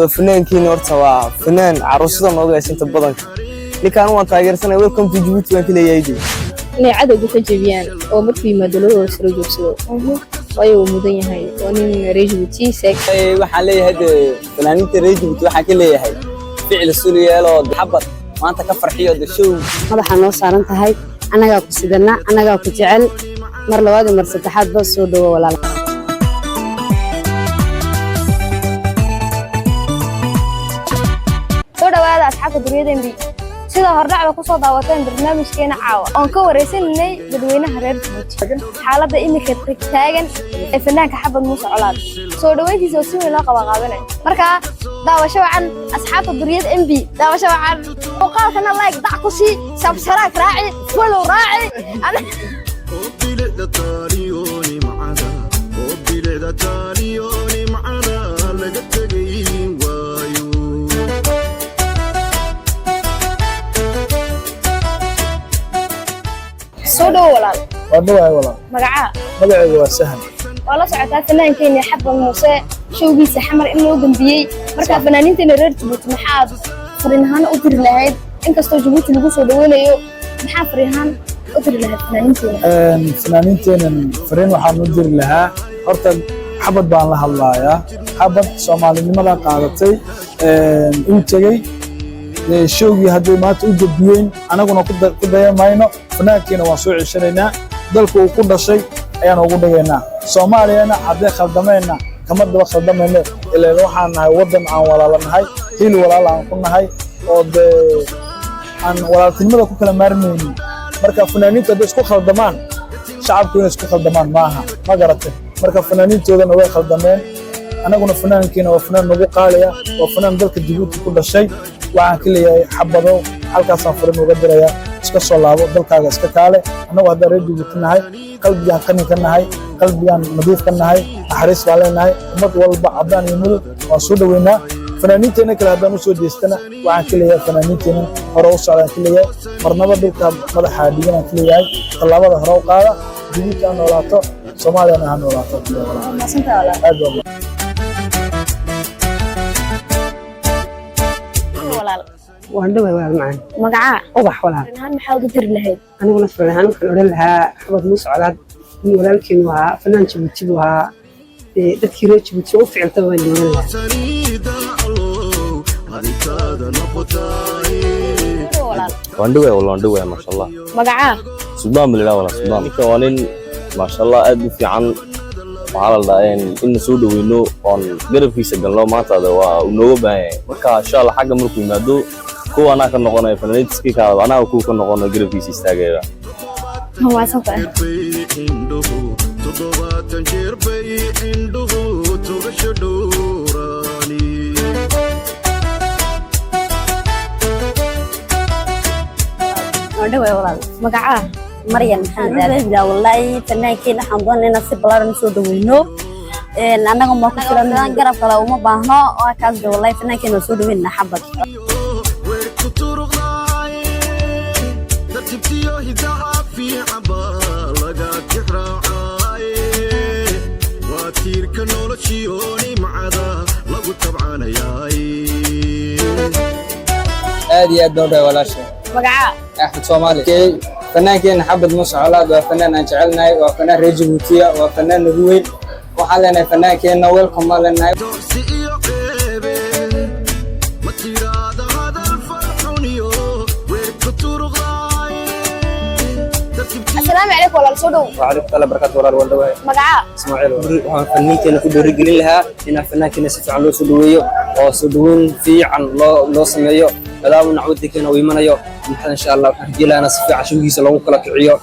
فنان كيني ورتا فنان عروسدا نوغا سنت بدن اللي كانوا ما تاغيرسنا ويلكم تو جيبوتي وان كلي يايدي inay cadowga ka jebiyaan oo markii madalada soo joogsado way uu mudan yahay oo nin reejibuti waxaan leeyahay fanaaniinta reejibuti waxa ka leeyahay ficil suliyeelo xabad maanta ka farxiyo dashow madaxa noo saaran tahay anaga ku sidana anaga ku jecel mar labaad mar saddexaad ba soo dhawo walaal soo dhawaada asxaabta duriyada sida hordhacda ku soo daawateen barnaamijkeena caawa oon ka wareysanay dadweynaha reer Djibouti xaaladda imika taagan ee fanaanka xabad Muuse Colaad soo dhaweyntiisa si weyn loo qabanay marka daawasho wacan asxaabta duriyada MB daawasho wacan muuqaalkana like dac ku sii subscribe raaci follow raaci سودو ولا ولا مقعة مقعة وسهل والله ساعتها فنان كيني حب موسى شوقيسا حمر إنه دنبيي مركا فنانينتين reer Djibouti maxaad fariinahan u diri lahayd inkastoo Djibouti lagu soo dhaweynayo maxaa fariinahan u diri lahayd fanaaniinteena fariin waxaan u diri lahaa horta xabad baan la hadlayaa xabad Soomaalinimada qaadatay uu tagay showgii hadday maanta u gudbiyeen anaguna ku dayamayno fanaankiina waan soo ceshanaynaa dalku uu ku dhashay ayaan ugu dhageynaa Soomaaliyana hadday khaldamayna kama daba khaldamayno ilaa waxaan nahay wadan aan walaalanahay hil walaal aan ku nahay oo aan walaaltinimada ku kala maarmaynin marka fanaaniinta hadday isku khaldamaan shacabku inay isku khaldamaan maaha ma garatay marka fanaaniintoodana way khaldameen anaguna fanaankiina waa fanaan nagu qaaliya waa fanaan dalka Djibouti ku dhashay waxaan ka leeyahay xabado halkaas aan fariin uga dirayaa iska soo laabo dalkaaga iska kaale anagu hadda reer Djibouti nahay qalbigaan qani ka nahay qalbigaan nadiif ka nahay naxariis baa leenahay ummad walba cadaan iyo madow waan soo dhaweynaa fanaaniinteena kale haddaan u soo jeestana waxaan ka leeyahay fanaaniinteena hore u socdaan ka leeyahay marnaba dhulka madaxa dhiganaan ka leeyahay tallaabada hore u qaada Djibouti aan noolaato Soomaaliyana ha noolaato وعندما معنا مقعة وضح ولا فنان محاول تدير لهيد أنا ونص فنان كان أقول لها حبض موسى على ولكن وها فنان Djibouti وها تذكير Djibouti وفعل توان ولا وندوي ما شاء الله مقعة سودان بالله ولا سودان كوانين ما شاء الله أدو في عن وعلى الدائن إن سودو وينو on قرب في سجن لو ما تدا ونوبة مركا إن شاء الله حاجة مركو يمدو كو أنا كنا قلنا فنانيتسكي كذا أنا وكو كنا قلنا قرب في سيستاجر هو صفر وندوي ولا مقعة مريم محمد والله فنان كنا حنظن إن نصيب بلار نسود وينو أنا ما كنت أنا قرب كلا وما بهنا وكذا والله فنان كنا نسود ويننا حبت هذه الدورة ولا شيء مقعة أحمد صومالي فنانكين حبد موسى علاء وفنان أنجعلنا وفنان ريج بوتيا وفنان نقوي وحالنا فنانكين ويلكم مالنا السلام عليكم ولا الصدو وعليكم السلام بركات ولا الوالدوي مقعة اسماعيل فنانكين كل رجل لها إن فنانكين سفع له سدويه وسدوين في عن الله سميه هذا ونعود كنا ويمنايو إن شاء الله جيلا أنا سفع عشوقي لو كلك عيو